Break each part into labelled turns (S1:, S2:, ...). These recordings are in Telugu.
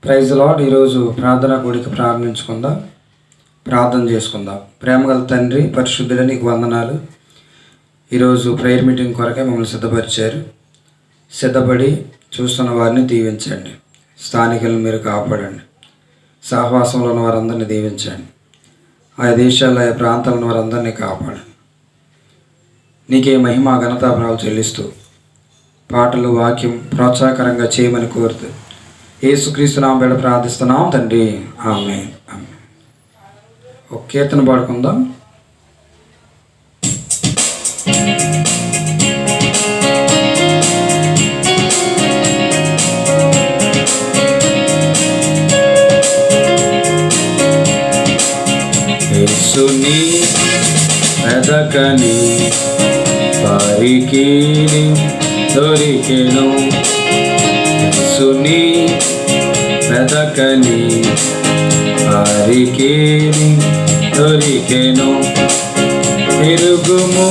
S1: Praise lord. ఈరోజు ప్రార్థన కూడిక ప్రార్థన చేసుకుందాం. ప్రేమగల తండ్రి, పరిశుద్ధుల నీకు వందనాలు. ఈరోజు ప్రేయర్ మీటింగ్ కొరకే మమ్మల్ని సిద్ధపరిచారు. సిద్ధపడి చూస్తున్న వారిని దీవించండి. స్థానికులను మీరు కాపాడండి. సహవాసంలో ఉన్న వారందరినీ దీవించండి. ఆయా దేశాల్లో, ఆయా ప్రాంతాలను వారందరినీ కాపాడండి. నీకే మహిమ ఘనత ప్రాలు చెల్లిస్తూ పాటలు, వాక్యం ప్రోత్సాహకరంగా చేయమని కోరుతూ యేసుక్రీస్తు నామమున పేరిట ప్రార్థిస్తున్నాం తండ్రి, ఆమేన్. ఒక కీర్తన పాడుకుందాం. యేసుని వెదకని వారికి దొరికెను. యేసుని వెదకని వారికి దొరికెను. ఎరుగుము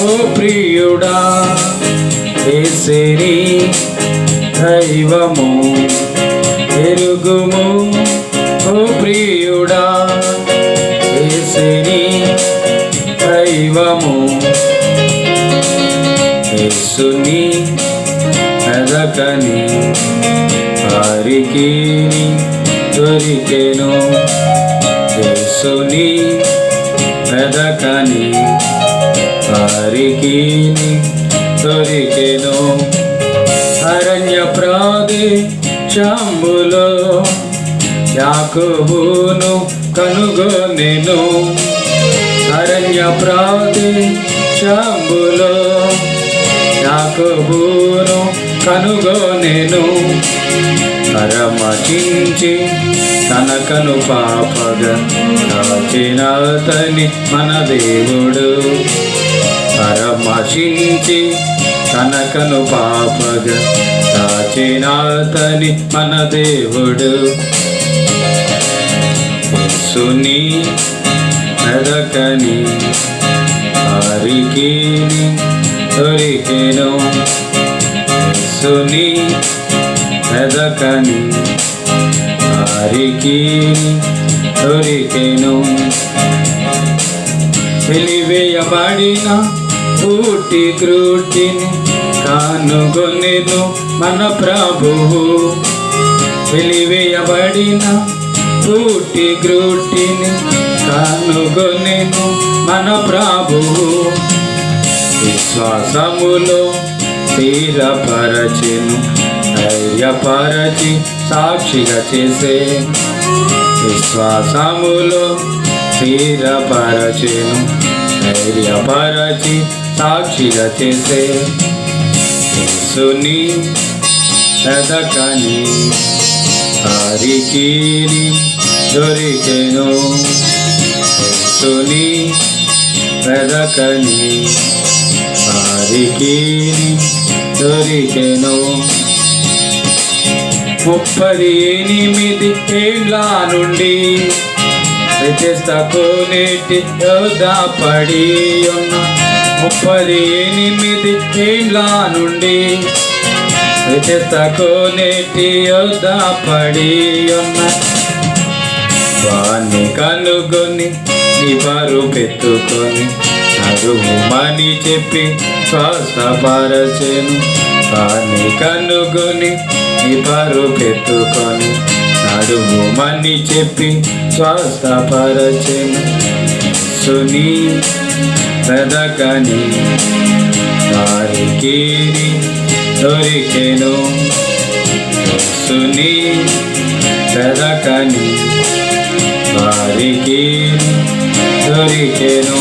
S1: ఓ ప్రియుడా, యేసుని దైవము. ఎరుగుము ఓ ప్రియుడా, యేసుని దైవము. యేసుని వెదకని వారికి దొరికెను. యేసుని వెదకని వారికి దొరికెను. అరణ్య ప్రదేశములో యాకోబును కనుగొనెను. అరణ్య ప్రదేశములో యాకోబును కనుగొనెను. పరమచించి తనకను పాపగా కాచిన అతని మన దేవుడు. పరమచించి తనకను పాపగా కాచిన అతని మన దేవుడు. యేసుని వెదకని వారికి దొరికెను. యేసుని వెదకని వారికి దొరికెను. వెలివేయబడిన పూటి క్రూటిని కనుగొనెను మన ప్రభువు. వెలివేయబడిన పూటి క్రూటిని కనుగొనెను మన ప్రభువు. విశ్వాసములో స్థిరపరచెను, ధైర్యపరచి సాక్షిగా చేసే. విశ్వాసములో స్థిరపరచెను, ధైర్యపరచి సాక్షిగా చేసే. యేసుని వెదకని వారికి దొరికెను. యేసుని వెదకని వారికి దొరికెను. 38 ఏళ్ళ నుండి బెతెస్దాలోనేటి యోధ పడి ఉన్న. 38 ఏళ్ళ నుండి బెతెస్దాలోనేటి యోధ పడి ఉన్న. వాణ్ణి కనుగొని నిబరు పెట్టుకొని నడుమని చెప్పి స్వస్థపరచెను. వాణ్ణి కనుగొని నిబరు పెట్టుకొని నడుమని చెప్పి స్వస్థపరచెను. యేసుని వెదకని వారికి దొరికెను. యేసుని వెదకని వారికి దొరికెను.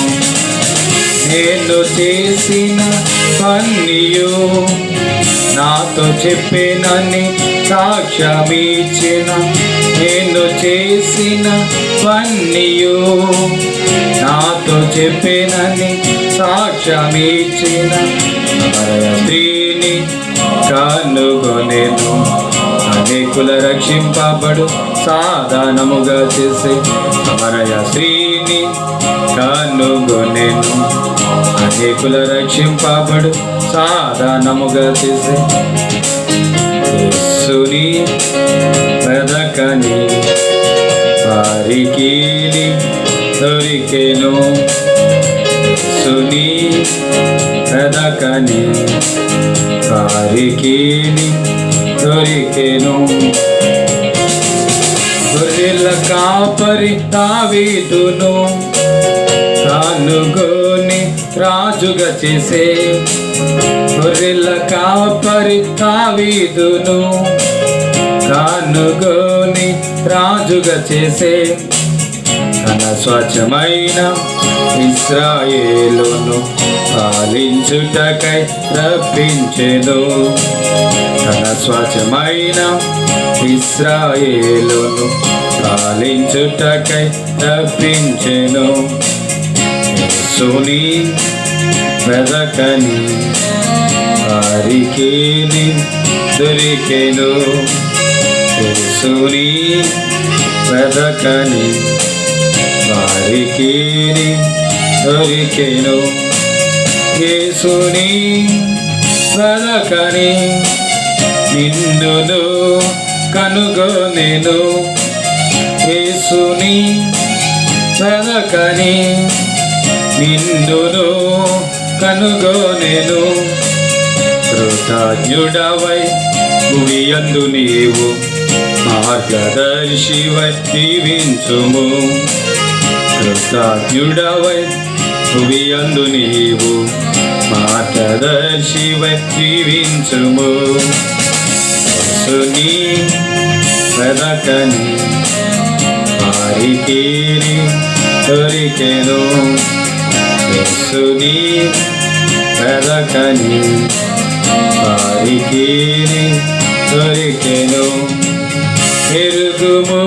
S1: నేను చేసిన పనియు నాతో చెప్పినని సాక్ష్యమిచ్చిన. నేను చేసిన పనియు నాతో చెప్పినని సాక్ష్యమిచ్చిన. సమరయ స్త్రీని కనుగొనెను, అనేకుల రక్షింపబడు సాధనముగా చేసే. సమరయ స్త్రీని కనుగొనెను, అనేకుల రక్షింపబడు సాధనముగా చేసే. యేసుని వెదకని వారికి దొరికెను. యేసుని వెదకని వారికి దొరికెను. గొర్రెల కాపరి దావీదును కనుగొని రాజుగా చేసే. గొర్రెల కాపరి దావీదును కనుగొని రాజుగా చేసే. తన స్వచ్ఛమైన ఇశ్రాయేలును పాలించుటకై రప్పించెను. తన స్వచ్ఛమైన ఇశ్రాయేలును పాలించుటకై రప్పించెను. యేసుని వెదకని వారికి దొరికెను. యేసుని వెదకని వారికి దొరికెను. యేసుని వెదకని నిన్నును కనుగొనెను. యేసుని వెదకని నిన్నును కనుగొనెను. కృతజ్ఞుడవై భువియందు నీవు మార్గదర్శివై జీవించుము. కృతజ్ఞుడవై భువియందు నీవు మార్గదర్శివై జీవించుము. యేసుని వెదకని వారికి దొరికెను. యేసుని వెదకని వారికి దొరికెను. ఎరుగుము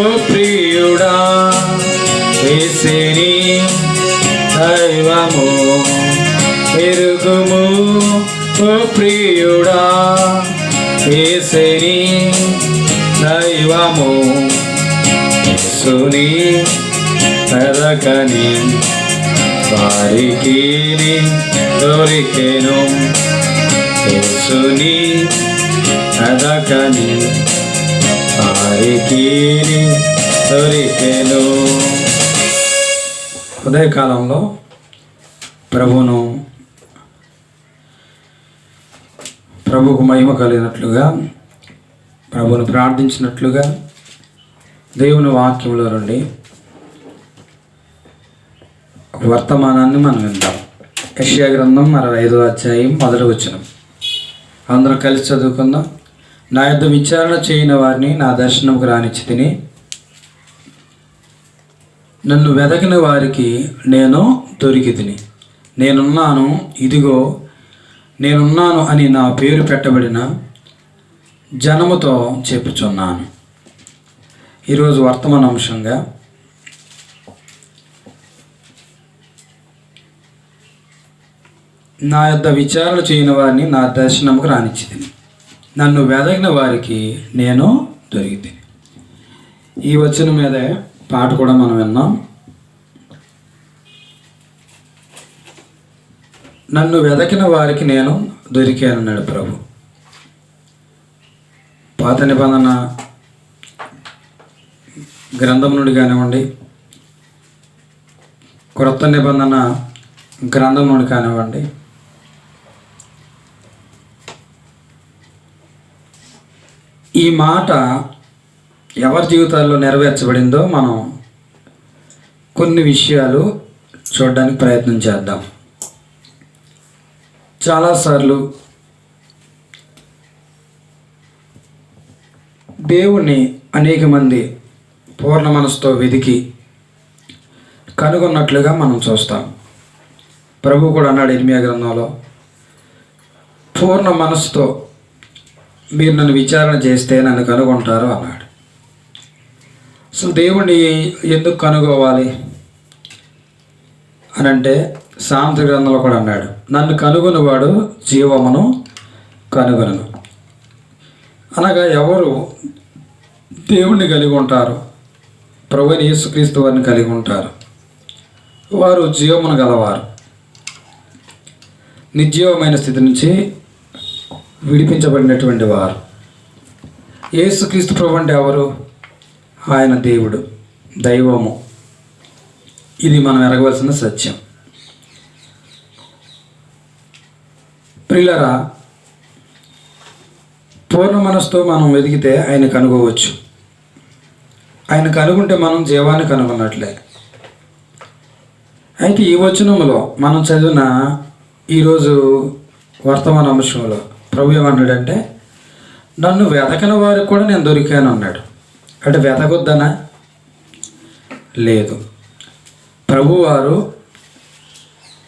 S1: ఓ ప్రియుడా యేసుని దైవము. ఎరుగుము ఓ ప్రియుడా యేసుని దైవము. యేసుని వెదకని వారికి దొరికెను. యేసుని వెదకని వారికి దొరికెను. ఉదయకాలంలో ప్రభువుకు మహిమ కలిగినట్లుగా, ప్రభువును ప్రార్థించినట్లుగా దేవుని వాక్యంలో నుండి వర్తమానాన్ని మనం విందాం. యెషయా గ్రంథం 65వ అధ్యాయం 1వ వచనం. అందరూ కలిసి చదువుకుందాం. నా యొద్ద విచారణ చేయని వారిని నా దర్శనంకు రానిచ్చి తిని, నన్ను వెదకిన వారికి నేను దొరికి తిని. నేనున్నాను, ఇదిగో నేనున్నాను అని నా పేరు పెట్టబడిన జనముతో చెప్పుచున్నాను. ఈరోజు వర్తమాన అంశంగా నా యొద్ద విచారణ చేయని వారిని నా దర్శనముకు రానిచ్చి తిని, నన్ను వెదకిన వారికి నేను దొరికి. ఈ వచనం మీదే పాట కూడా మనం విన్నాం. నన్ను వెదకిన వారికి నేను దొరికానన్నాడు ప్రభు. పాత నిబంధన గ్రంథం నుండి కానివ్వండి, క్రొత్త నిబంధన గ్రంథం నుండి కానివ్వండి, ఈ మాట ఎవరి జీవితాల్లో నెరవేర్చబడిందో మనం కొన్ని విషయాలు చూడడానికి ప్రయత్నం చేద్దాం. చాలాసార్లు దేవుణ్ణి అనేక మంది పూర్ణ మనసుతో వెతికి కనుగొన్నట్లుగా మనం చూస్తాం. ప్రభు కూడా అన్నాడు ఇర్మియా గ్రంథంలో, పూర్ణ మనసుతో మీరు నన్ను విచారణ చేస్తే నన్ను కనుగొంటారు అన్నాడు. అసలు దేవుణ్ణి ఎందుకు కనుగోవాలి అని అంటే సామెతల గ్రంథంలో కూడా అన్నాడు, నన్ను కనుగొనివాడు జీవమును కనుగొనను. అనగా ఎవరు దేవుణ్ణి కలిగి ఉంటారు, ప్రభువైన యేసుక్రీస్తు వారిని కలిగి ఉంటారు, వారు జీవమును గలవారు. నిర్జీవమైన స్థితి నుంచి విడిపించబడినటువంటి వారు. యేసుక్రీస్తు ప్రభు అంటే ఎవరు? ఆయన దేవుడు, దైవము. ఇది మనం ఎరగవలసిన సత్యం. ప్రియులారా, పూర్ణ మనసుతో మనం వెతికితే ఆయన కనుగొవచ్చు. ఆయన కనుగొంటే మనం జీవాన్ని కనుగొన్నట్లే. అయితే ఈ వచనంలో మనం చదివిన ఈరోజు వర్తమాన అంశంలో ప్రభు ఏమన్నాడంటే, నన్ను వెతకని వారికి కూడా నేను దొరికాను అన్నాడు. అంటే వెతకొద్దనా? లేదు. ప్రభువారు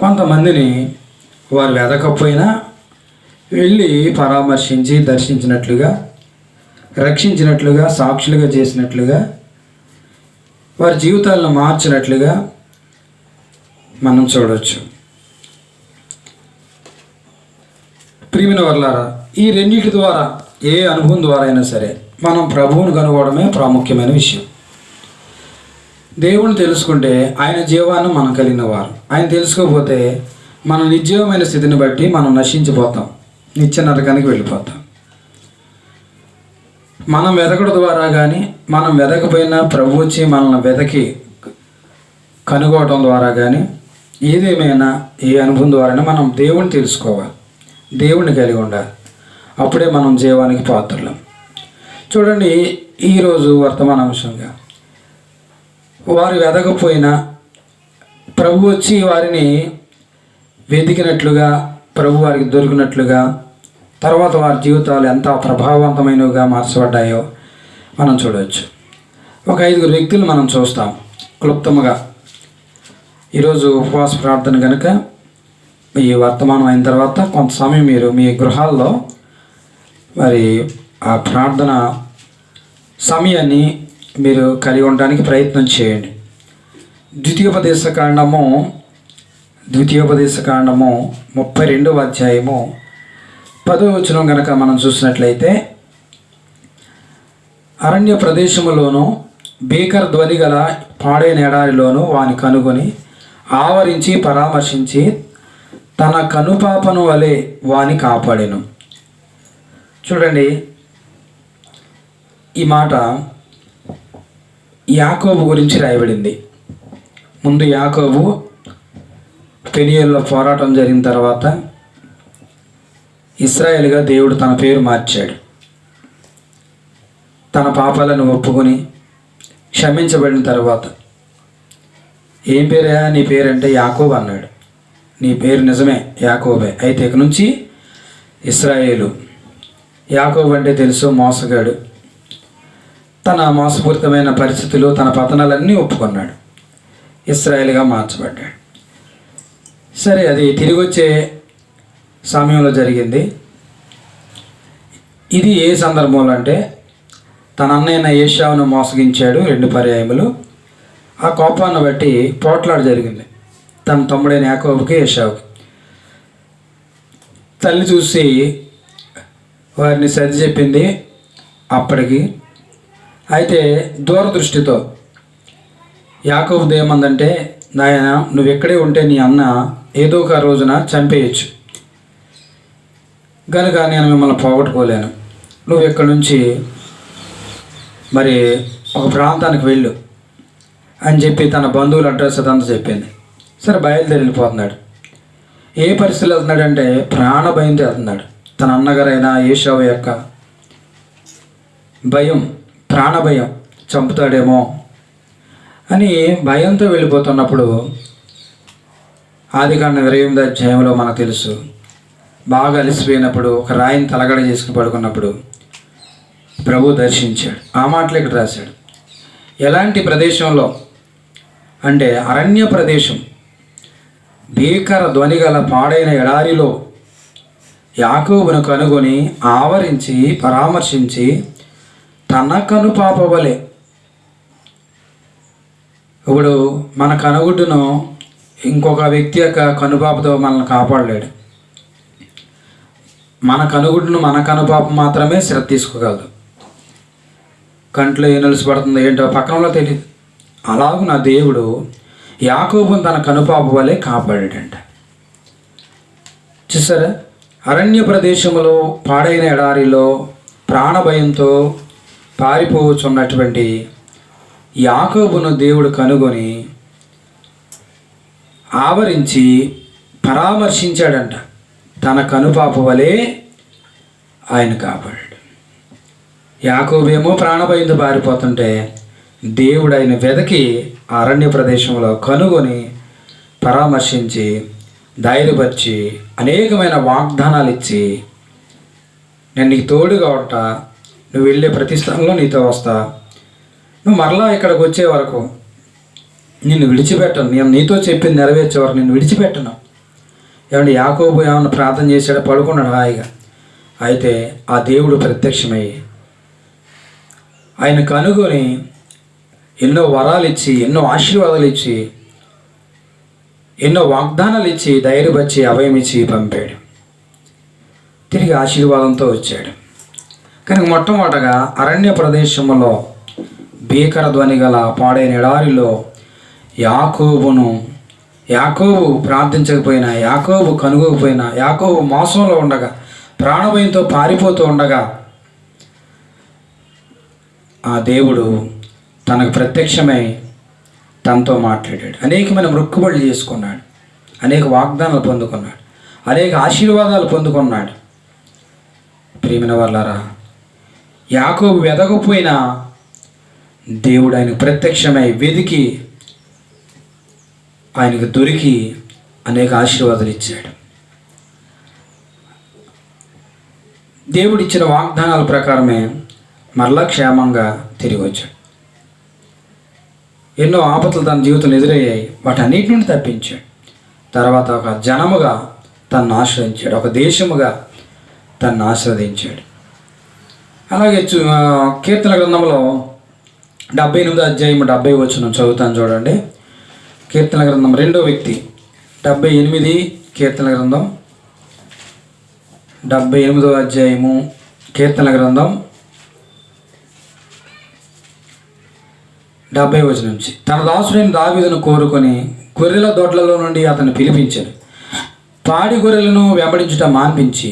S1: కొంతమందిని వారు వెతకపోయినా వెళ్ళి పరామర్శించి దర్శించినట్లుగా, రక్షించినట్లుగా, సాక్షులుగా చేసినట్లుగా, వారి జీవితాలను మార్చినట్లుగా మనం చూడవచ్చు. ప్రియమైన వర్లారా, ఈ రెండింటి ద్వారా, ఏ అనుభవం ద్వారా అయినా సరే మనం ప్రభువును కనుగొనడమే ప్రాముఖ్యమైన విషయం. దేవుని తెలుసుకుంటే ఆయన జీవాన్ని మనం కలిగిన వారు. ఆయన తెలుసుకోకపోతే మన నిర్జీవమైన స్థితిని బట్టి మనం నశించిపోతాం, నిత్య నరకానికి వెళ్ళిపోతాం. మనం వెతకడం ద్వారా కానీ, మనం వెతకపోయినా ప్రభు వచ్చి మనల్ని వెతకి కనుగొనడం ద్వారా కానీ, ఏదేమైనా ఏ అనుభవం ద్వారా మనం దేవుని తెలుసుకోవాలి, దేవుణ్ణి కలిగి ఉండాలి. అప్పుడే మనం జీవానికి పాత్రలం. చూడండి, ఈరోజు వర్తమానాంశంగా వారు వెతకపోయినా ప్రభు వచ్చి వారిని వెతికినట్లుగా, ప్రభు వారికి దొరికినట్లుగా, తర్వాత వారి జీవితాలు ఎంత ప్రభావవంతమైనవిగా మార్చబడ్డాయో మనం చూడవచ్చు. ఒక 5 వ్యక్తులు మనం చూస్తాం క్లుప్తంగా. ఈరోజు ఉపవాస ప్రార్థన కనుక ఈ వర్తమానం అయిన తర్వాత కొంత సమయం మీరు మీ గృహాల్లో మరి ఆ ప్రార్థన సమయాన్ని మీరు కలిగి ఉండడానికి ప్రయత్నం చేయండి. ద్వితీయోపదేశ కాండము 32వ అధ్యాయము 10వ వచనం కనుక మనం చూసినట్లయితే, అరణ్య ప్రదేశములోను భీకర ధ్వని గల పాడైన ఎడారిలోను వాని కనుగొని ఆవరించి పరామర్శించి తన కనుపాపను వలె వాని కాపాడెను. చూడండి, ఈ మాట యాకోబు గురించి రాయబడింది. ముందు యాకోబు పెనియేలులో పోరాటం జరిగిన తర్వాత ఇశ్రాయేలుగా దేవుడు తన పేరు మార్చాడు. తన పాపాలను ఒప్పుకొని క్షమించబడిన తర్వాత, ఏం పేరా నీ పేరంటే యాకోబు అన్నాడు. నీ పేరు నిజమే యాకోబే, అయితే ఇక నుంచి ఇశ్రాయేలు. యాకోబు అంటే తెలుసు, మోసగాడు. తన మోసపూరితమైన పరిస్థితులు, తన పతనాలన్నీ ఒప్పుకున్నాడు, ఇశ్రాయేలుగా మార్చబడ్డాడు. సరే, అది తిరిగి వచ్చే సమయంలో జరిగింది. ఇది ఏ సందర్భంలో అంటే, తన అన్నయ్య ఏశావును మోసగించాడు 2 పర్యాయములు. ఆ కోపాన్ని బట్టి పోట్లాట జరిగింది తన తమ్ముడైన యాకోబుకి, ఏశావుకి. తల్లి చూసి వారిని సర్ది చెప్పింది అప్పటికి. అయితే దూరదృష్టితో యాకోబు ఏమందంటే, నాయన నువ్వు ఎక్కడే ఉంటే నీ అన్న ఏదో ఒక రోజున చంపేయచ్చు, కనుక నేను మిమ్మల్ని పోగొట్టుకోలేను. నువ్వు ఇక్కడి నుంచి మరి ఒక ప్రాంతానికి వెళ్ళు అని చెప్పి తన బంధువుల అడ్రస్ అదంతా చెప్పింది. సరే, బయలుదేరి వెళ్ళిపోతున్నాడు. ఏ పరిస్థితులు వెళ్తున్నాడంటే ప్రాణ భయంతో వెళ్తున్నాడు. తన అన్నగారైన ఏశావు యొక్క భయం, ప్రాణ భయం, చంపుతాడేమో అని భయంతో వెళ్ళిపోతున్నప్పుడు, ఆదికాండం 28వ అధ్యాయంలో మనకు తెలుసు, బాగా అలసిపోయినప్పుడు ఒక రాయిని తలగడ చేసుకుని పడుకున్నప్పుడు ప్రభు దర్శించాడు. ఆ మాటలు ఇక్కడ రాశాడు. ఎలాంటి ప్రదేశంలో అంటే అరణ్య ప్రదేశం, భీకర ధ్వని గల పాడైన ఎడారిలో యాకోబును కనుగొని ఆవరించి పరామర్శించి తన కనుపాపవలే. ఇప్పుడు మన కనుగుడ్డును ఇంకొక వ్యక్తి యొక్క కనుపాపతో మనల్ని కాపాడలేడు. మన కనుగుడ్డును మన కనుపాప మాత్రమే శ్రద్ధ తీసుకోగలదు. కంట్లో ఏ నలుసు పడుతుందో ఏంటో పక్కనలో తెలియదు. అలాగూ నా దేవుడు యాకోబును తన కనుపాప వలె కాపాడాడంట. చూసారా, అరణ్య ప్రదేశంలో పాడైన ఎడారిలో ప్రాణభయంతో పారిపోవచ్చున్నటువంటి యాకోబును దేవుడు కనుగొని ఆవరించి పరామర్శించాడంట. తన కనుపాప వలె ఆయన కాపాడాడు. యాకోబేమో ప్రాణభయంతో పారిపోతుంటే దేవుడు ఆయన వెదకి అరణ్య ప్రదేశంలో కనుగొని పరామర్శించి ధైర్యపరిచి అనేకమైన వాగ్దానాలు ఇచ్చి, నేను నీకు తోడుగా ఉంటా, నువ్వు వెళ్ళే ప్రతి స్థలంలో నీతో వస్తా, నువ్వు మరలా ఇక్కడికి వచ్చే వరకు నిన్ను విడిచిపెట్టను, నేను నీతో చెప్పింది నెరవేర్చే వరకు నిన్ను విడిచిపెట్టను. ఏమంటే యాకోబు ఏమన్నా ప్రార్థన చేశాడో, పడుకున్నాడు హాయిగా. అయితే ఆ దేవుడు ప్రత్యక్షమై ఆయన కనుగొని ఎన్నో వరాలు ఇచ్చి, ఎన్నో ఆశీర్వాదాలు ఇచ్చి, ఎన్నో వాగ్దానాలు ఇచ్చి, ధైర్యపరిచి, అభయం ఇచ్చి పంపాడు. తిరిగి ఆశీర్వాదంతో వచ్చాడు. కానీ మొట్టమొదటగా అరణ్య ప్రదేశంలో భీకర ధ్వని గల పాడైన ఎడారిలో యాకోబు ప్రార్థించకపోయినా, యాకోబు కనుగోకపోయినా, యాకోబు మోసంలో ఉండగా, ప్రాణభయంతో పారిపోతూ ఉండగా ఆ దేవుడు తనకు ప్రత్యక్షమై తనతో మాట్లాడాడు. అనేకమైన మొక్కుబడులు చేసుకున్నాడు, అనేక వాగ్దానాలు పొందుకున్నాడు, అనేక ఆశీర్వాదాలు పొందుకున్నాడు. ప్రియమైన వాళ్ళారా, యాకోబు వెదకపోయినా దేవుడు ఆయనకు ప్రత్యక్షమై వెదికి ఆయనకు దొరికి అనేక ఆశీర్వాదాలు ఇచ్చాడు. దేవుడు ఇచ్చిన వాగ్దానాల ప్రకారమే మరలా క్షేమంగా తిరిగి వచ్చాడు. ఎన్నో ఆపదలు తన జీవితంలో ఎదురయ్యాయి, వాటన్నిటి నుండి తప్పించాడు. తర్వాత ఒక జనముగా తనను ఆశ్రయించాడు, ఒక దేశముగా తనను ఆశ్రవదించాడు. అలాగే కీర్తన గ్రంథంలో 78వ అధ్యాయం 70 వచనం చదువుతాను చూడండి. కీర్తన గ్రంథం 2వ వ్యక్తి 78 కీర్తన గ్రంథం 78వ అధ్యాయము కీర్తన గ్రంథం 70 వచనం నుంచి, తన దాసుడైన దావీదును కోరుకొని గొర్రెల దొడ్లలో నుండి అతను పిలిపించాడు. పాడి గొర్రెలను వెంబడించుట మాన్పించి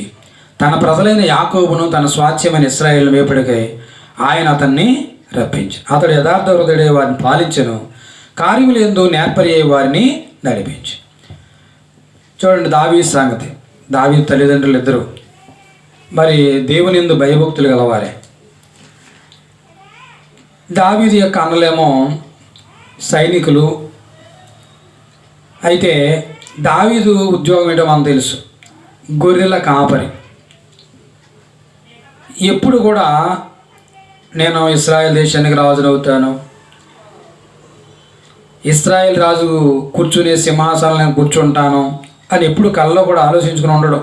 S1: తన ప్రజలైన యాకోబును తన స్వాస్థ్యమైన ఇశ్రాయేలు మేపుడికై ఆయన అతన్ని రప్పించు. అతడు యథార్థ హృదయుడే వారిని పాలించెను, కార్యములు యందు నేర్పరియే వారిని నడిపించు. చూడండి దావీదు సంగతి. దావీదు తల్లిదండ్రులు ఇద్దరు మరి దేవుని యందు భయభక్తులు గలవారే. దావీదు యొక్క అన్నలేమో సైనికులు. అయితే దావీదు ఉద్యోగం ఏంటో మనకు తెలుసు, గొర్రెల కాపరి. ఎప్పుడు కూడా నేను ఇశ్రాయేల్ దేశానికి రాజును అవుతాను, ఇశ్రాయేల్ రాజు కూర్చునే సింహాసనం నేను కూర్చుంటాను అని ఎప్పుడు కల్లో కూడా ఆలోచించుకుని ఉండడు.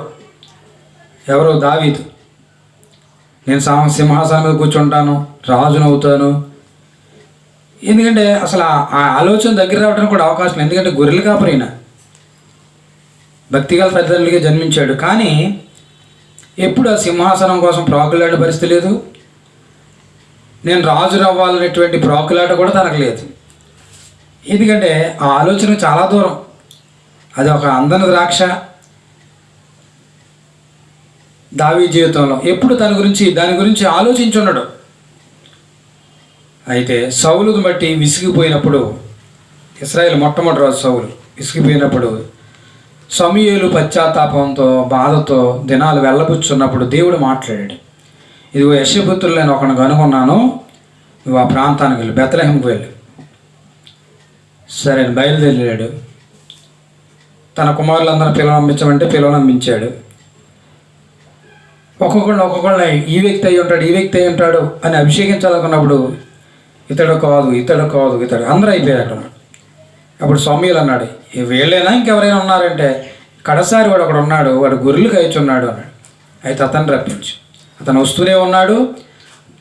S1: ఎవరు? దావీదు. నేను సింహాసనం మీద కూర్చుంటాను, రాజును అవుతాను. ఎందుకంటే అసలు ఆ ఆలోచన దగ్గర రావడానికి కూడా అవకాశం. ఎందుకంటే గొర్రెల కాపరైనా భక్తిగల తల్లిదండ్రులకే జన్మించాడు. కానీ ఎప్పుడు ఆ సింహాసనం కోసం ప్రాకులాడే పరిస్థితి లేదు. నేను రాజు అవ్వాలనేటువంటి ప్రాకులాట కూడా తనకు లేదు. ఎందుకంటే ఆ ఆలోచన చాలా దూరం. అది ఒక అందని ద్రాక్ష. దావీదు జీవితంలో ఎప్పుడు దాని గురించి ఆలోచించున్నాడు. అయితే సౌలును బట్టి విసిగిపోయినప్పుడు, ఇశ్రాయేలు మొట్టమొదటి రాజు సౌలు విసిగిపోయినప్పుడు, సమూయేలు పశ్చాత్తాపంతో బాధతో దినాలు వెళ్ళబుచ్చున్నప్పుడు దేవుడు మాట్లాడాడు. ఇదిగో యెషపుత్రులు నేను ఒకరిని కనుగొన్నాను, నువ్వు ఆ ప్రాంతానికి వెళ్ళి బెత్లెహేముకు వెళ్ళు. సరే బయలుదేరాడు. తన కుమారులందరూ పిలవనంపించమంటే పిలవనంపించాడు. ఒక్కొక్కళ్ళని ఈ వ్యక్తి అయి ఉంటాడు, ఈ వ్యక్తి అయి ఉంటాడు అని అభిషేకించాలనుకున్నప్పుడు ఇతడు కాదు అందరూ అయిపోయారు అక్కడ. అప్పుడు సమూయేలు అన్నాడు, వీళ్ళైనా ఇంకెవరైనా ఉన్నారంటే కడసారి వాడు అక్కడ ఉన్నాడు, వాడు గొర్రెలు కాయచున్నాడు అన్నాడు. అయితే అతను రప్పించు. అతను వస్తూనే ఉన్నాడు.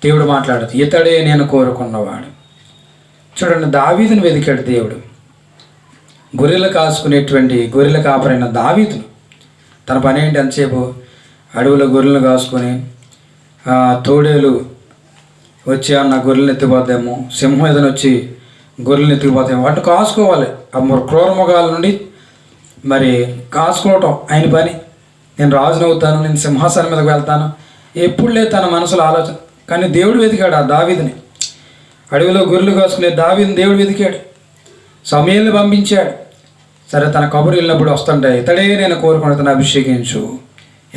S1: దేవుడు మాట్లాడుతూ, ఇతడే నేను కోరుకున్నవాడు. చూడండి, దావీదును వెతికాడు దేవుడు. గొర్రెలు కాపరైన దావీదును. తన పని ఏంటి? ఎంతసేపు అడవులో గొర్రెలను కాసుకొని, తోడేలు వచ్చి అన్న గొర్రెలను ఎత్తిపోతాము, సింహం ఏదైనా వచ్చి గొర్రెలను ఎత్తుకుపోతాము, వాటిని కాసుకోవాలి. ఆ క్రూర మృగాల నుండి మరి కాసుకోవటం ఆయన పని. నేను రాజునవుతాను, నేను సింహాసనం మీదకి వెళ్తాను, ఎప్పుడు లేదు తన మనసులో ఆలోచన. కానీ దేవుడు వెతికాడు ఆ దావీదుని. అడవిలో గొర్రెలు కాసుకునే దావీదుని దేవుడు వెతికాడు, సమూయేలుని పంపించాడు. సరే, తన కబురు వెళ్ళినప్పుడు వస్తుంటే ఇతడే నేను కోరుకుని అభిషేకించు.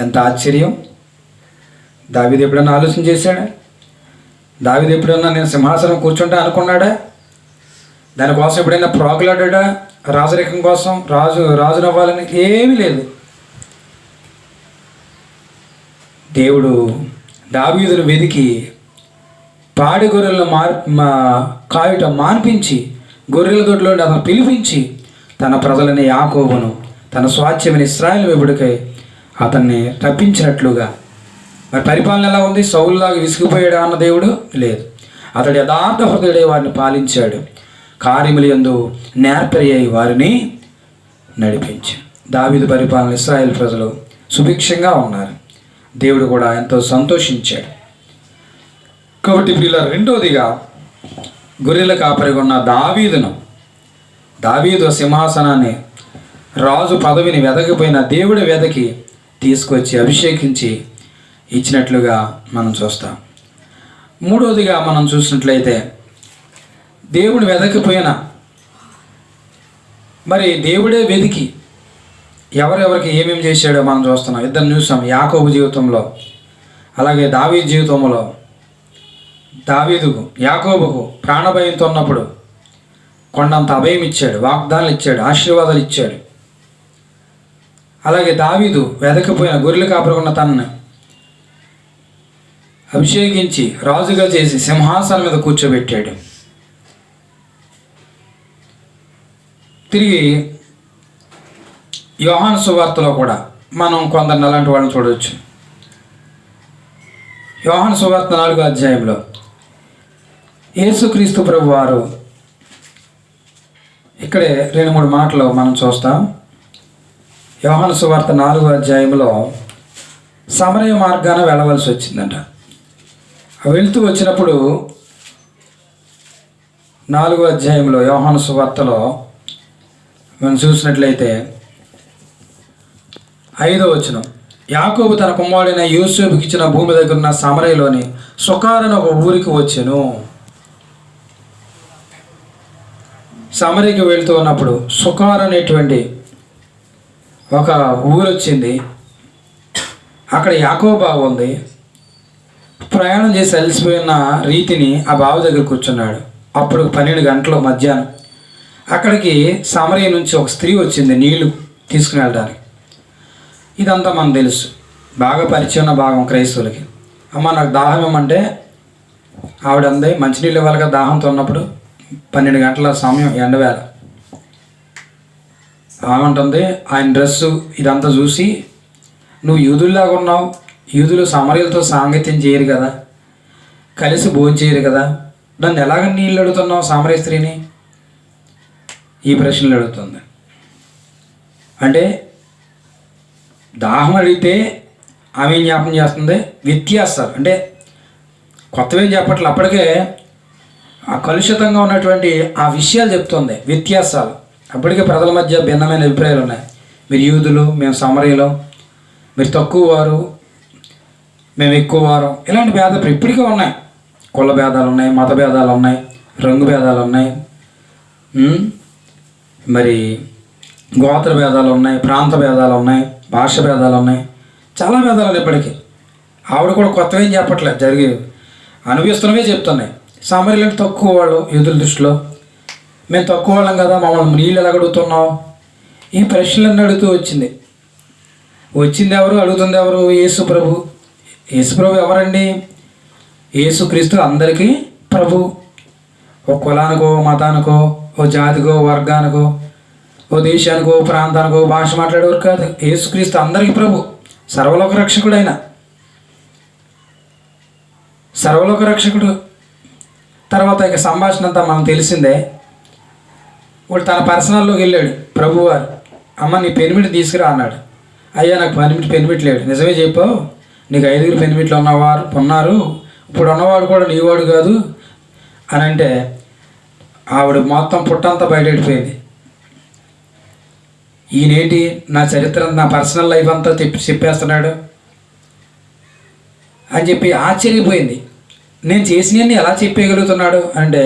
S1: ఎంత ఆశ్చర్యం! దావీదు ఎప్పుడన్నా ఆలోచన చేశాడా? దావీదు ఎప్పుడన్నా నేను సింహాసనం కూర్చుంటా అనుకున్నాడా? దానికోసం ఎప్పుడైనా ప్రాకులాడా? రాజరికం కోసం, రాజునవ్వాలని ఏమీ లేదు. దేవుడు దావీదును వెతికి పాడి గొర్రెలను కాయుట మాన్పించి గొర్రెల దొడ్లో అతను పిలిపించి తన ప్రజలని యాకోబును తన స్వాస్థ్యమైన ఇశ్రాయేలు వెంబడికై అతన్ని రప్పించినట్లుగా. మరి పరిపాలన ఎలా ఉంది? సౌలులాగా విసిగిపోయాడు అన్న దేవుడు లేదు. అతడు యథార్థ హృదయుడై వారిని పాలించాడు, కార్యములు యందు నేర్పరి అయి వారిని నడిపించాడు. దావీదు పరిపాలన ఇశ్రాయేలు ప్రజలు సుభిక్షంగా ఉన్నారు. దేవుడు కూడా ఎంతో సంతోషించాడు. కాబట్టి వీళ్ళ రెండోదిగా గొర్రెల కాపరిగా ఉన్న దావీదు సింహాసనాన్ని, రాజు పదవిని వెదకిపోయిన దేవుడి వెదకి తీసుకొచ్చి అభిషేకించి ఇచ్చినట్లుగా మనం చూస్తాం. మూడోదిగా మనం చూసినట్లయితే దేవుడు వెదకిపోయిన, మరి దేవుడే వెతికి ఎవరెవరికి ఏమేమి చేశాడో మనం చూస్తున్నాం. ఇద్దరు చూసాం, యాకోబు జీవితంలో, అలాగే దావీదు జీవితంలో. యాకోబుకు ప్రాణభయంతో ఉన్నప్పుడు కొండంత అభయం ఇచ్చాడు, వాగ్దానాలు ఇచ్చాడు, ఆశీర్వాదాలు ఇచ్చాడు. అలాగే దావీదు వెదకపోయిన గొర్రెల కాపరుకున్న తనని అభిషేకించి రాజుగా చేసి సింహాసనం మీద కూర్చోబెట్టాడు. తిరిగి యోహాను సువార్తలో కూడా మనం కొందరిని అలాంటి వాళ్ళని చూడవచ్చు. యోహాను సువార్త 4వ అధ్యాయంలో యేసుక్రీస్తు ప్రభు వారు ఇక్కడే 2-3 మాటలు మనం చూస్తాం. యోహాను సువార్త 4వ అధ్యాయంలో సమరయ మార్గాన వెళ్ళవలసి వచ్చిందంట. వెళుతూ వచ్చినప్పుడు 4వ అధ్యాయంలో యోహాను సువార్తలో మనం చూసినట్లయితే 5వ వచనం, యాకోబు తన కుమారుడైన యోసేపుకి ఇచ్చిన భూమి దగ్గర ఉన్న సమరయలోని సుకారణ ఒక ఊరికి వచ్చెను. సమరయకి వెళ్తూ ఉన్నప్పుడు సుకార్ అనేటువంటి ఒక ఊరు వచ్చింది. అక్కడ యాకోబు బావి ఉంది. ప్రయాణం చేసి అలసిపోయిన రీతిని ఆ బావి దగ్గర కూర్చున్నాడు. అప్పుడు 12 గంటలు మధ్యాహ్నం అక్కడికి సమరయ నుంచి ఒక స్త్రీ వచ్చింది నీళ్లు తీసుకుని వెళ్ళడానికి. ఇదంతా మనకు తెలుసు, బాగా పరిచయం ఉన్న భాగం క్రైస్తవులకి. అమ్మ నాకు దాహం ఇవ్వమంటే ఆవిడ అంది, మంచినీళ్ళు ఇవ్వాలిగా దాహంతో ఉన్నప్పుడు. 12 గంటల సమయం, ఎండవేళ. ఆమంటుంది, ఆయన డ్రెస్సు ఇదంతా చూసి, నువ్వు యూదుల్లాగా ఉన్నావు, యూదులు సమరయులతో సాంగత్యం చేయరు కదా, కలిసి భోజనం చేయరు కదా, నన్ను ఎలాగ నీళ్ళు అడుగుతున్నావు సమరయ స్త్రీని? ఈ ప్రశ్నలు అడుగుతుంది. అంటే దాహం అడిగితే ఆమె ఏం జ్ఞాపకం చేస్తుంది? వ్యత్యాసాలు, అంటే కొత్తవేం చెప్పట్లేదు, అప్పటికే ఆ కలుషితంగా ఉన్నటువంటి ఆ విషయాలు చెప్తుంది, వ్యత్యాసాలు. అప్పటికే ప్రజల మధ్య భిన్నమైన అభిప్రాయాలు ఉన్నాయి. మీరు యూదులు, మేము సమరయులు, మీరు తక్కువ వారు, మేము ఎక్కువ వారు, ఇలాంటి భేదాలు ఇప్పటికే ఉన్నాయి. కుల భేదాలు ఉన్నాయి, మత భేదాలు ఉన్నాయి, రంగు భేదాలు ఉన్నాయి, మరి గోత్ర భేదాలు ఉన్నాయి, ప్రాంత భేదాలు ఉన్నాయి, భాష భేదాలు ఉన్నాయి, చాలా భేదాలు ఉన్నాయి. ఇప్పటికీ ఆవిడ కూడా కొత్తవేం చెప్పట్లేదు, జరిగి అనుభవిస్తున్నవే చెప్తున్నాయి. సమరయులు తక్కువ వాళ్ళు యూదుల దృష్టిలో. మేము తక్కువ వాళ్ళం కదా, మమ్మల్ని నీళ్ళు ఎలా అడుగుతున్నావు? ఈ ప్రశ్నలన్నీ అడుగుతూ వచ్చింది ఎవరు? అడుగుతుంది ఎవరు? యేసు ప్రభు. యేసు ప్రభు ఎవరండి? యేసుక్రీస్తు అందరికీ ప్రభు. ఓ కులానికో, మతానికో, ఓ జాతికో, వర్గానికో, ఓ దేశానికో, ప్రాంతానికో, భాష మాట్లాడేవారు కాదు. యేసుక్రీస్తు అందరికీ ప్రభు, సర్వలోక రక్షకుడైన, సర్వలోక రక్షకుడు. తర్వాత ఇక సంభాషణ అంతా మనం తెలిసిందే. వాడు తన పర్సనల్లోకి వెళ్ళాడు ప్రభువారు. అమ్మ నీ పెనిమిటి తీసుకురా అన్నాడు. అయ్యా నాకు పెనిమిటి లేడు. నిజమే చెప్పావు, నీకు 5 పెనిమిట్లు ఉన్నారు, ఇప్పుడు ఉన్నవాడు కూడా నీవాడు కాదు అని అంటే ఆవిడ మొత్తం పుట్టంతా బయటపెట్టిపోయింది. ఈయనేంటి నా చరిత్ర, నా పర్సనల్ లైఫ్ అంతా చెప్పేస్తున్నాడు అని చెప్పి ఆశ్చర్యపోయింది. నేను చేసినవన్నీ ఎలా చెప్పేయగలుగుతున్నాడు అంటే,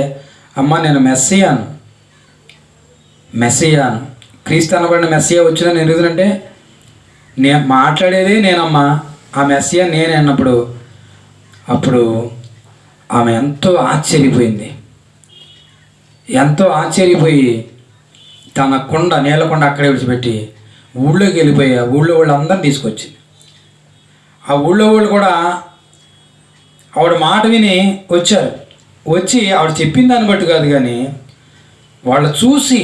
S1: అమ్మ నేను మెస్సియాను క్రీస్తు అనబడిన మెస్సియా వచ్చిన ఎందుకంటే నేను మాట్లాడేది నేనమ్మా, ఆ మెస్సియా నేనే అన్నప్పుడు అప్పుడు ఆమె ఎంతో ఆశ్చర్యపోయింది. ఎంతో ఆశ్చర్యపోయి తన నీళ్ళ కొండ అక్కడే విడిచిపెట్టి ఊళ్ళోకి వెళ్ళిపోయి ఆ ఊళ్ళో వాళ్ళందరినీ తీసుకొచ్చింది. ఆ ఊళ్ళో వాళ్ళు కూడా ఆవిడ మాట విని వచ్చారు. వచ్చి ఆవిడ చెప్పిన దాన్ని బట్టి కాదు కానీ వాళ్ళు చూసి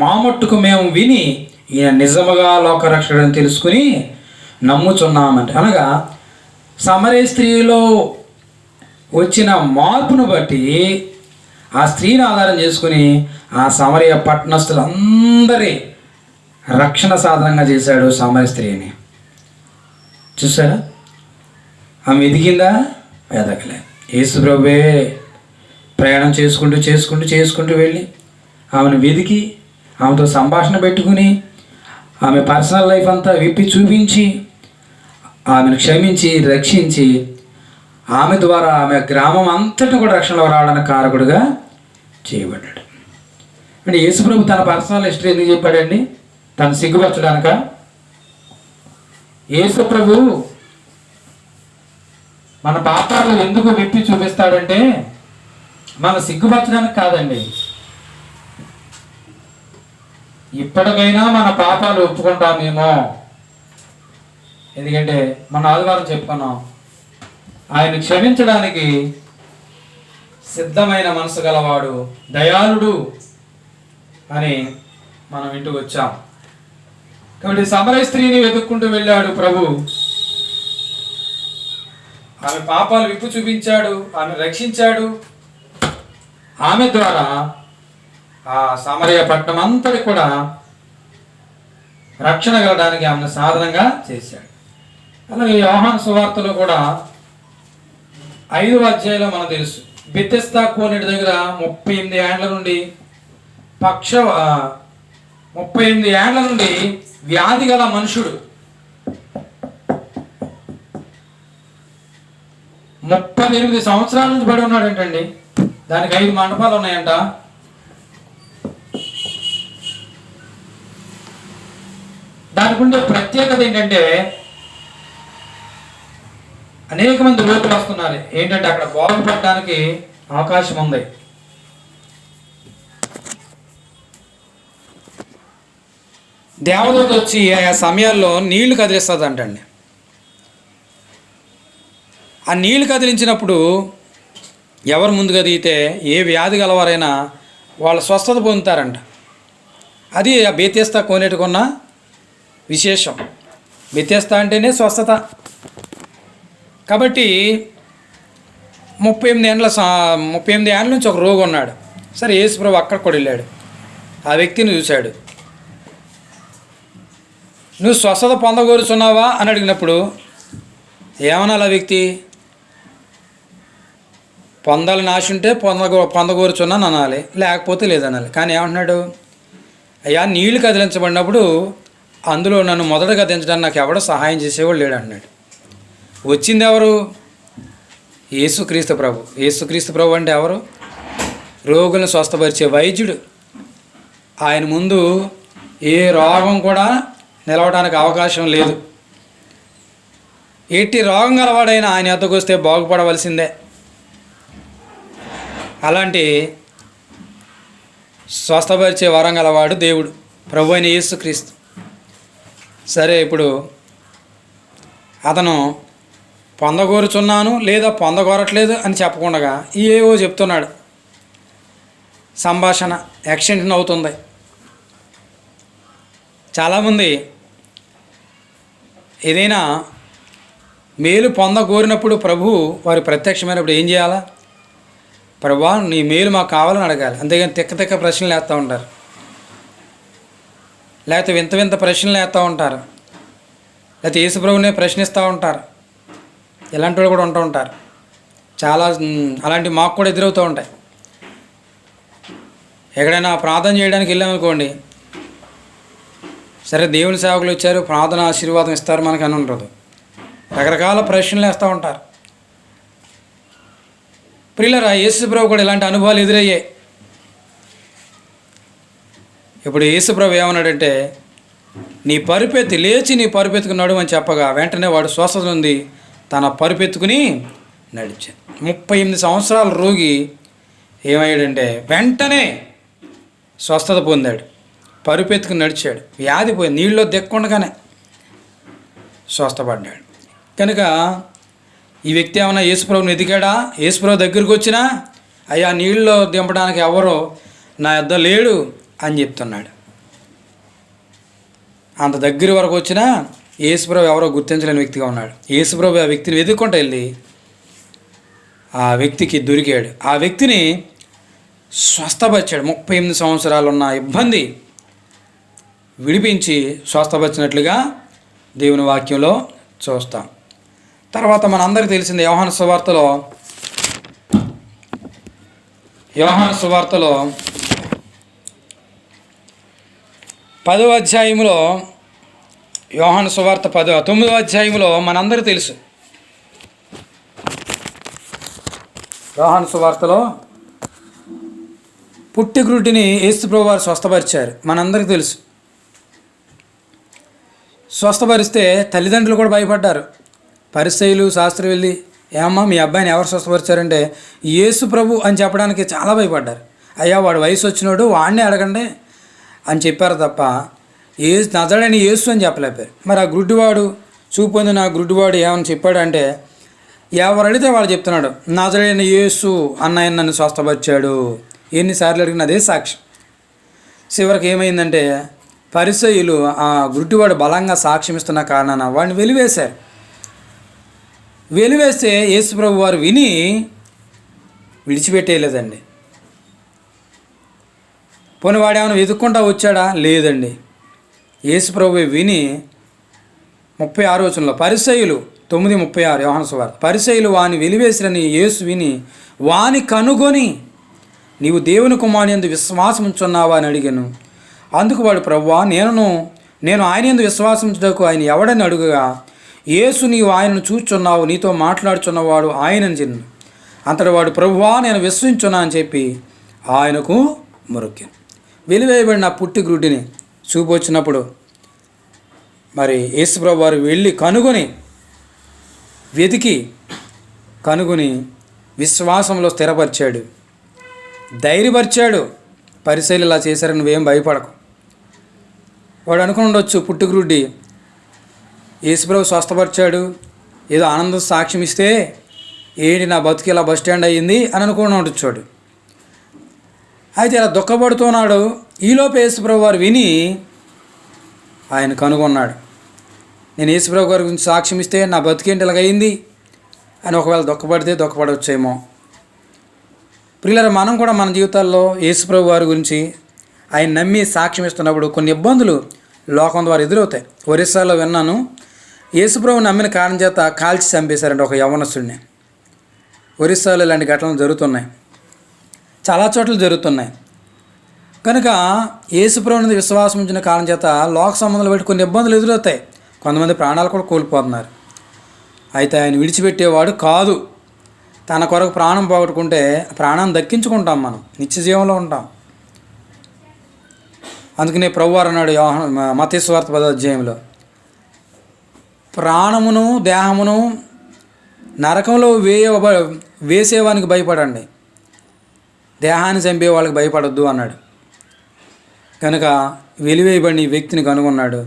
S1: మా మట్టుకు మేము విని ఈయన నిజముగా లోకరక్షకుడని తెలుసుకుని నమ్ముచున్నామంటే, అనగా సమరయ స్త్రీలో వచ్చిన మార్పును బట్టి ఆ స్త్రీని ఆధారం చేసుకుని ఆ సమరయ పట్టణస్థులందరి రక్షణ సాధనంగా చేశాడు సమరయ స్త్రీని. చూసారా? ఆమె ఎదిగిందా? ఎదగలే. యేసు ప్రభువే ప్రయాణం చేసుకుంటూ వెళ్ళి ఆమెను వెతికి ఆమెతో సంభాషణ పెట్టుకుని ఆమె పర్సనల్ లైఫ్ అంతా విప్పి చూపించి ఆమెను క్షమించి రక్షించి ఆమె ద్వారా ఆమె గ్రామం అంతటిని కూడా రక్షణలో రావడానికి కారకుడుగా చేయబడ్డాడు. అంటే యేసుప్రభు తన పర్సనల్ హిస్టరీ ఎందుకు చెప్పాడండి? తను సిగ్గుపరచడానిక? యేసుప్రభు మన పాపాలు ఎందుకు విప్పి చూపిస్తాడంటే మన సిగ్గుపరచడానికి కాదండి. ఇప్పటికైనా మన పాపాలు ఒప్పుకుంటామేమో. ఎందుకంటే మన ఆదివారం చెప్పుకున్నాం, ఆయన క్షమించడానికి సిద్ధమైన మనసు గలవాడు, దయాళుడు అని మనం ఇంటికి వచ్చాం. కాబట్టి సమరయ స్త్రీని వెతుక్కుంటూ వెళ్ళాడు ప్రభు. ఆమె పాపాలు విప్పు చూపించాడు, ఆమె రక్షించాడు. ఆమె ద్వారా ఆ సమరయ పట్టణం అంతటి కూడా రక్షణ కలగడానికి ఆమెను సాధనంగా చేశాడు. అలాగే యోహాను సువార్తలో కూడా 5వ అధ్యాయంలో మనకు తెలుసు, బెతెస్దా కోనేటి దగ్గర 38 ఏండ్ల నుండి 38 ఏండ్ల నుండి వ్యాధి గల మనుషుడు 38 సంవత్సరాల నుంచి పడి ఉన్నాడు ఏంటండి. దానికి 5 మండపాలు ఉన్నాయంట. దానికి ఉండే ప్రత్యేకత ఏంటంటే అనేక మంది లోతులు వస్తున్నారు. ఏంటంటే అక్కడ బాగుపడడానికి అవకాశం ఉంది. దేవదూత వచ్చి ఆ సమయాల్లో నీళ్లు కదిలిస్తుంది అంటండి. ఆ నీళ్లు కదిలించినప్పుడు ఎవరు ముందు కదిగితే ఏ వ్యాధి గలవారైనా వాళ్ళు స్వస్థత పొందుతారంట. అది ఆ బెతెస్దా కోనేటికున్న విశేషం. బెతెస్దా అంటేనే స్వస్థత. కాబట్టి 38 ఏళ్ళ నుంచి ఒక రోగి ఉన్నాడు. సరే యేసుప్రభు అక్కడ కూడా వెళ్ళాడు. ఆ వ్యక్తిని చూశాడు. నువ్వు స్వస్థత పొందగోరుచున్నావా అని అడిగినప్పుడు ఏమనాలి ఆ వ్యక్తి? పొందాలని ఆశ ఉంటే పొందగోరుచున్నాను అనాలి, లేకపోతే లేదనాలి. కానీ ఏమంటున్నాడు? అయ్యా నీళ్లు కదిలించబడినప్పుడు అందులో నన్ను మొదట కదిలించడానికి నాకు ఎవడో సహాయం చేసేవాడు లేడు అంటున్నాడు. వచ్చింది ఎవరు? యేసుక్రీస్తు ప్రభు. యేసుక్రీస్తు ప్రభు అంటే ఎవరు? రోగులను స్వస్థపరిచే వైద్యుడు. ఆయన ముందు ఏ రోగం కూడా నిలవడానికి అవకాశం లేదు. ఎట్టి రోగం గలవాడైనా ఆయన వద్దకు వస్తే బాగుపడవలసిందే. అలాంటి స్వస్థపరిచే వరం గలవాడు దేవుడు, ప్రభు అయిన యేసుక్రీస్తు. సరే, ఇప్పుడు అతను పొందగోరుచున్నాను లేదా పొందగోరట్లేదు అని చెప్పకుండా ఏవో చెప్తున్నాడు. సంభాషణ ఎక్స్టెన్షన్ అవుతుంది. చాలామంది ఏదైనా మేలు పొందగోరినప్పుడు ప్రభు వారి ప్రత్యక్షమైనప్పుడు ఏం చేయాలా? ప్రభువా నీ మేలు మాకు కావాలని అడగాలి. అంతేగాని తిక్క ప్రశ్నలు వేస్తూ ఉంటారు, లేకపోతే వింత ప్రశ్నలు వేస్తూ ఉంటారు, లేకపోతే యేసుప్రభునే ప్రశ్నిస్తూ ఉంటారు. ఇలాంటి వాళ్ళు కూడా ఉంటూ ఉంటారు. చాలా అలాంటివి మాకు కూడా ఎదురవుతూ ఉంటాయి. ఎక్కడైనా ప్రార్థన చేయడానికి వెళ్ళామనుకోండి, సరే దేవుని సేవకులు వచ్చారు ప్రార్థన ఆశీర్వాదం ఇస్తారు మనకు అని ఉండదు. రకరకాల ప్రశ్నలు వేస్తూ ఉంటారు.
S2: ప్రియులారా, యేసుప్రభు కూడా ఇలాంటి అనుభవాలు ఎదురయ్యాయి. ఇప్పుడు యేసుప్రభు ఏమన్నాడంటే, నీ పరుపెత్తి లేచి నీ పరుపెత్తుకు నడువు అని చెప్పగా వెంటనే వాడు స్వస్థత ఉంది తన పరుపెత్తుకుని నడిచాడు. 38 సంవత్సరాల రోగి ఏమయ్యాడంటే వెంటనే స్వస్థత పొందాడు, పరుపెత్తుకుని నడిచాడు, వ్యాధి పోయింది, నీళ్ళలో దిక్కుండగానే స్వస్థపడ్డాడు. కనుక ఈ వ్యక్తి ఏమైనా యేసుప్రభుని ఎదిగాడా? యేసుప్రభు దగ్గరికి వచ్చినా అయ్యా నీళ్ళలో దింపడానికి ఎవరో నా యొద్ద లేడు అని చెప్తున్నాడు. అంత దగ్గర వరకు వచ్చినా యేసుప్రభు ఎవరో గుర్తించలేని వ్యక్తిగా ఉన్నాడు. యేసుప్రభు ఆ వ్యక్తిని వెతుక్కుంటూ వెళ్ళి ఆ వ్యక్తికి దొరికాడు. ఆ వ్యక్తిని స్వస్థపరిచాడు. 38 సంవత్సరాలు ఉన్న ఇబ్బంది విడిపించి స్వస్థపరిచినట్లుగా దేవుని వాక్యంలో చూస్తాం. తర్వాత మనందరికీ తెలిసింది యోహాను సువార్తలో 10వ అధ్యాయంలో యోహాను సువార్త 9వ అధ్యాయంలో మనందరికీ తెలుసు. యోహాను సువార్తలో పుట్టిగ్రుడ్డిని యేసుప్రభు వారు స్వస్థపరిచారు, మనందరికీ తెలుసు. స్వస్థపరిస్తే తల్లిదండ్రులు కూడా భయపడ్డారు. పరిసయ్యులు శాస్త్రులు వెళ్ళి, ఏమమ్మా మీ అబ్బాయిని ఎవరు స్వస్థపరిచారంటే యేసుప్రభు అని చెప్పడానికి చాలా భయపడ్డారు. అయ్యా వాడు వయసు వచ్చినోడు, వాడినే అడగండి అని చెప్పారు తప్ప నజరేయుడైన యేసు అని చెప్పలేపారు. మరి ఆ గుడ్డివాడు, చూపు పొందిన ఆ గుడ్డివాడు ఏమని చెప్పాడంటే, ఎవరు అడిగితే వాళ్ళు చెప్తున్నాడు, నజరేయుడైన యేసు అన్నయ్య నన్ను స్వస్థపరిచాడు. ఎన్నిసార్లు అడిగిన అదే సాక్ష్యం. చివరికి ఏమైందంటే పరిసయ్యులు ఆ గుడ్డివాడు బలంగా సాక్ష్యం ఇస్తున్న కారణాన వాడిని వెలివేశారు. వెలివేస్తే యేసుప్రభు వారు విని విడిచిపెట్టేయలేదండి. పోనీ వాడేమైనా వెతుక్కుంటా వచ్చాడా? లేదండి. యేసుప్రభు విని 36వ వచనంలో పరిసయ్యులు 9:36 యోహాను సువార్త, పరిసయ్యులు వాని వెలివేసిరని యేసు విని వాని కనుగొని నీవు దేవుని కుమారుని యందు విశ్వాసం ఉంచున్నావా అని అడిగాను. అందుకు వాడు, ప్రభువా నేను ఆయన యందు విశ్వాసం ఉంచుటకు ఆయన ఎవడని అడుగగా యేసు నీవు ఆయనను చూచున్నావు, నీతో మాట్లాడుచున్నవాడు ఆయనని చెప్పాను. అంతటి వాడు, ప్రభువా నేను విశ్వసించున్నా అని చెప్పి ఆయనకు మొరొక్కాను. వెలివేయబడిన పుట్టి గ్రుడ్డిని చూపు వచ్చినప్పుడు మరి యేసుప్రభు వారు వెళ్ళి వెతికి కనుగొని విశ్వాసంలో స్థిరపరిచాడు, ధైర్యపరిచాడు. పరిశీలి ఇలా చేశారని నువ్వేం భయపడకు. వాడు అనుకుని ఉండొచ్చు, పుట్టుగ్రుడ్డి యేసుప్రభు స్వస్థపరిచాడు, ఏదో ఆనందం సాక్ష్యం ఇస్తే ఏంటి నా బతుకు ఇలా బస్ స్టాండ్ అయ్యింది అని అనుకుని ఉండొచ్చాడు. అయితే ఇలా దుఃఖపడుతున్నాడు. ఈలోపు యేసుప్రభు వారు విని ఆయన కనుగొన్నాడు. నేను యేసుప్రభు గారి గురించి సాక్ష్యం ఇస్తే నా బతికేంటి ఇలాగయింది అని ఒకవేళ దుఃఖపడవచ్చేమో. ప్రియులారా, మనం కూడా మన జీవితాల్లో యేసుప్రభు వారి గురించి ఆయన నమ్మి సాక్ష్యం ఇస్తున్నప్పుడు కొన్ని ఇబ్బందులు లోకం ద్వారా ఎదురవుతాయి. ఒరిస్సాలో విన్నాను, యేసుప్రభు నమ్మిన కారణం చేత కాల్చి చంపేశారంటే ఒక యవ్వనస్తుడిని. ఒరిస్సాలో ఇలాంటి ఘటనలు జరుగుతున్నాయి, చాలా చోట్ల జరుగుతున్నాయి. కనుక యేసుప్రభు మీద విశ్వాసం ఉంచిన కారణం చేత లోక సంబంధాలు బట్టి కొన్ని ఇబ్బందులు ఎదురవుతాయి. కొంతమంది ప్రాణాలు కూడా కోల్పోతున్నారు. అయితే ఆయన విడిచిపెట్టేవాడు కాదు. తన కొరకు ప్రాణం పోగొట్టుకుంటే ప్రాణాన్ని దక్కించుకుంటాం, మనం నిత్య జీవంలో ఉంటాం. అందుకనే ప్రభువారు అన్నాడు మత్తయి సువార్త 10వ అధ్యాయంలో, ప్రాణమును దేహమును నరకంలో వేసేవానికి భయపడండి, దేహాన్ని చంపే వాళ్ళకి భయపడొద్దు అన్నాడు. కనుక వెలివేయబడిన ఈ వ్యక్తిని కనుగొన్నాడు,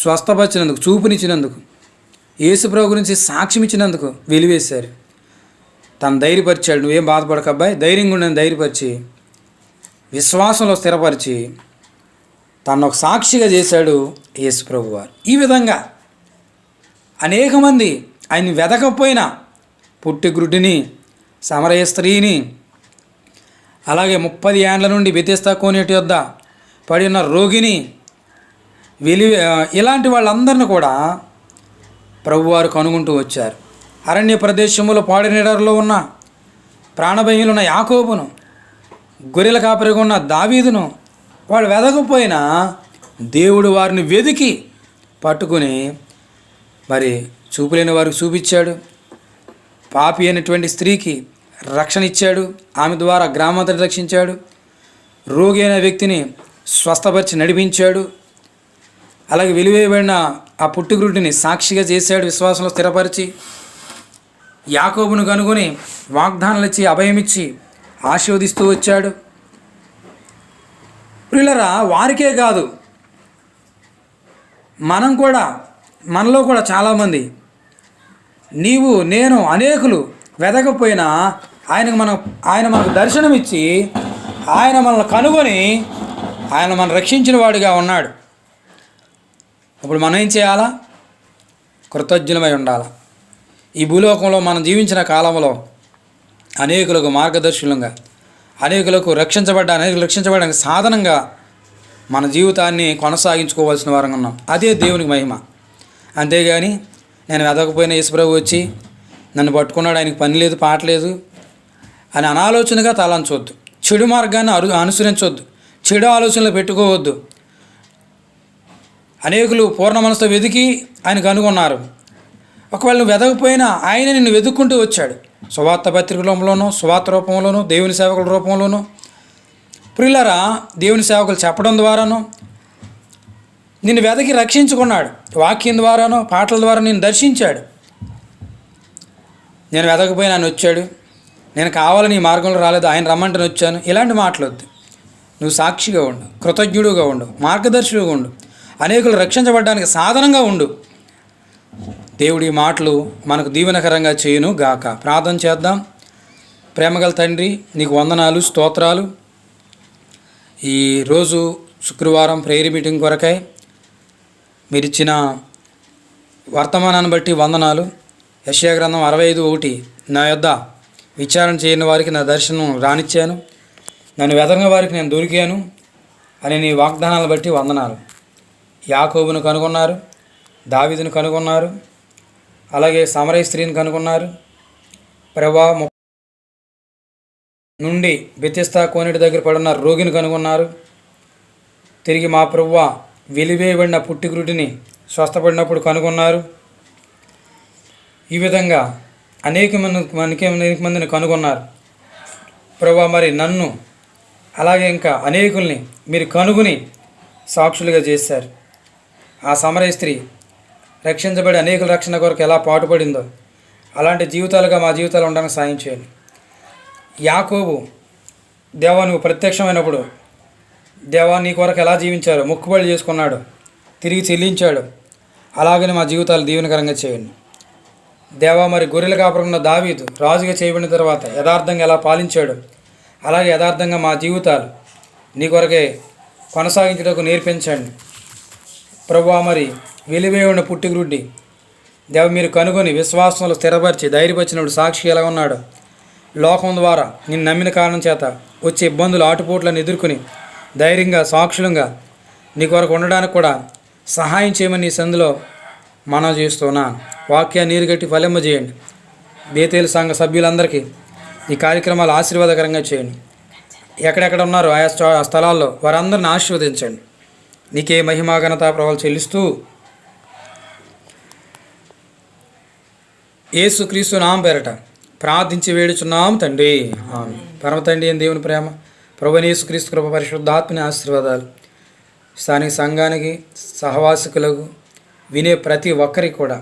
S2: స్వస్థపరిచినందుకు, చూపునిచ్చినందుకు, యేసుప్రభు గురించి సాక్ష్యం ఇచ్చినందుకు వెలివేశారు. తను ధైర్యపరిచాడు. నువ్వేం బాధపడక అబ్బాయి, ధైర్యంగా ఉండని ధైర్యపరిచి విశ్వాసంలో స్థిరపరిచి తను ఒక సాక్షిగా చేశాడు యేసుప్రభు వారు. ఈ విధంగా అనేక మంది ఆయన వెదకపోయినా పుట్టి గ్రుడ్డిని, సమరయ స్త్రీని, అలాగే 30 ఏండ్ల నుండి బెతెస్దా కోనేటి వద్ద పడి ఉన్న రోగిని, ఇలాంటి వాళ్ళందరినీ కూడా ప్రభువారు కనుగొంటూ వచ్చారు. అరణ్య ప్రదేశంలో పాడినీడలో ఉన్న ప్రాణభయంలో ఉన్న యాకోబును, గొర్రెల కాపరిగా ఉన్న దావీదును వాళ్ళు వెదకపోయినా దేవుడు వారిని వెదికి పట్టుకుని మరి చూపులేని వారికి చూపించాడు, పాపి అయినటువంటి స్త్రీకి రక్షణ ఇచ్చాడు. ఆమె ద్వారా గ్రామాంతరం రక్షించాడు. రోగి అయిన వ్యక్తిని స్వస్థపరిచి నడిపించాడు. అలాగే వెలివేయబడిన ఆ పుట్టుగురుడిని సాక్షిగా చేశాడు, విశ్వాసంలో స్థిరపరిచి. యాకోబును కనుగొని వాగ్దానాలు ఇచ్చి అభయమిచ్చి ఆశీర్వదిస్తూ వచ్చాడు. ప్రియులరా, వారికే కాదు, మనలో కూడా చాలామంది, నీవు నేను అనేకులు వెదకపోయినా ఆయన మనకు దర్శనమిచ్చి ఆయన మనల్ని కనుగొని ఆయన మనం రక్షించిన వాడిగా ఉన్నాడు. ఇప్పుడు మనం ఏం చేయాలా? కృతజ్ఞులమై ఉండాలా. ఈ భూలోకంలో మనం జీవించిన కాలంలో అనేకులకు మార్గదర్శులంగా, అనేకులకు రక్షించబడడానికి సాధనంగా మన జీవితాన్ని కొనసాగించుకోవాల్సిన వారంగా ఉన్నాం. అదే దేవునికి మహిమ. అంతేగాని నేను వెదకపోయిన యేసుప్రభు వచ్చి నన్ను పట్టుకున్నాడు, ఆయనకి పని లేదు పాట లేదు అని అనాలోచనగా తలంచవద్దు. చెడు మార్గాన్ని అనుసరించవద్దు. చెడు ఆలోచనలు పెట్టుకోవద్దు. అనేకులు పూర్ణ మనసుతో వెతికి ఆయన కనుగొన్నారు. ఒకవేళ నువ్వు వెదకపోయినా ఆయన నిన్ను వెతుక్కుంటూ వచ్చాడు. సువార్త పత్రికలోనూ, సువార్త రూపంలోనూ, దేవుని సేవకుల రూపంలోనూ. ప్రియులారా, దేవుని సేవకులు చెప్పడం ద్వారానో నిన్ను వెదకి రక్షించుకున్నాడు. వాక్యం ద్వారానో పాటల ద్వారా నిన్ను దర్శించాడు. నేను వెదకపోయినా ఆయన వచ్చాడు, నేను కావాలని ఈ మార్గంలో రాలేదు, ఆయన రమ్మంటని వచ్చాను, ఇలాంటి మాటలొద్దు. నువ్వు సాక్షిగా ఉండు, కృతజ్ఞుడుగా ఉండు, మార్గదర్శుడుగా ఉండు, అనేకులు రక్షించబడడానికి సాధనంగా ఉండు. దేవుడి మాటలు మనకు దీవెనకరంగా చేయును గాక. ప్రార్థన చేద్దాం. ప్రేమగల తండ్రి, నీకు వందనాలు, స్తోత్రాలు. ఈరోజు శుక్రవారం ప్రేయర్ మీటింగ్ కొరకై మీరిచ్చిన వర్తమానాన్ని బట్టి వందనాలు. యెషయా గ్రంథం 65:1, నా యొద్ద విచారణ చేయని వారికి నా దర్శనం రానిచ్చాను, నన్ను వెదగిన వారికి నేను దొరికాను అని నీ వాగ్దానాలను బట్టి వందనాలు. యాకోబును కనుగొన్నారు, దావీదును కనుగొన్నారు, అలాగే సమరయ స్త్రీని కనుగొన్నారు. ప్రభా నుండి బెతెస్దా కోనేటి దగ్గర పడున్న రోగిని కనుగొన్నారు. తిరిగి మా ప్రభువా వెలివేయబడిన పుట్టిగురుడిని స్వస్థపడినప్పుడు కనుగొన్నారు. ఈ విధంగా అనేక మందిని కనుగొన్నారు. ప్రభువా, మరి నన్ను అలాగే ఇంకా అనేకుల్ని మీరు కనుగొని సాక్షులుగా చేశారు. ఆ సమరయ స్త్రీ రక్షించబడి అనేకుల రక్షణ కొరకు ఎలా పాటుపడిందో అలాంటి జీవితాలుగా మా జీవితాలు ఉండడానికి సాయం చేయండి. యాకోబు దేవా నువ్వు ప్రత్యక్షమైనప్పుడు దేవా నీ కొరకు ఎలా జీవించారో మొక్కుబడి చేసుకున్నాడు, తిరిగి చెల్లించాడు. అలాగని మా జీవితాలు దీవెనకరంగా చేయండి. దేవా, మరి గొర్రెల కాపురం దావీదు రాజుగా చేయబడిన తర్వాత యథార్థంగా ఎలా పాలించాడు, అలాగే యథార్థంగా మా జీవితాలు నీ కొరకే కొనసాగించడానికి నేర్పించండి. ప్రభువా, మరి వెలివేయున్న పుట్టిగురుడ్డి దేవ మీరు కనుగొని విశ్వాసంలో స్థిరపరిచి ధైర్యపరిచినప్పుడు సాక్షి ఎలా ఉన్నాడు. లోకం ద్వారా నిన్ను నమ్మిన కారణం చేత వచ్చే ఇబ్బందులు ఆటుపోట్లను ఎదుర్కొని ధైర్యంగా సాక్షులంగా నీ కొరకు ఉండడానికి కూడా సహాయం చేయమని నీ సందులో మనం చేస్తున్నా. వాక్యాన్ని నీరుగట్టి ఫలింపజేయండి. బేతేలు సంఘ సభ్యులందరికీ ఈ కార్యక్రమాలు ఆశీర్వాదకరంగా చేయండి. ఎక్కడెక్కడ ఉన్నారో ఆయా స్థలాల్లో వారందరిని ఆశీర్వదించండి. నీకే మహిమా ఘనత ప్రభావాలు చెల్లిస్తూ యేసుక్రీస్తు నామం పేరట ప్రార్థించి వేడుచున్నాం తండ్రి. పరమ తండ్రి అని దేవుని ప్రేమ, ప్రభువైన యేసుక్రీస్తు కృప, పరిశుద్ధాత్మని ఆశీర్వాదాలు స్థానిక సంఘానికి, సహవాసికులకు, వినే ప్రతి ఒక్కరికి కూడా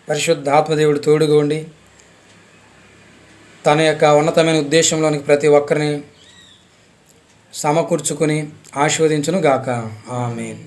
S2: పరిశుద్ధాత్మదేవుడు తోడుగా ఉండి తన యొక్క ఉన్నతమైన ఉద్దేశంలోనికి ప్రతి ఒక్కరిని సమకూర్చుకుని ఆశీర్వదించును గాక. ఆమేన్.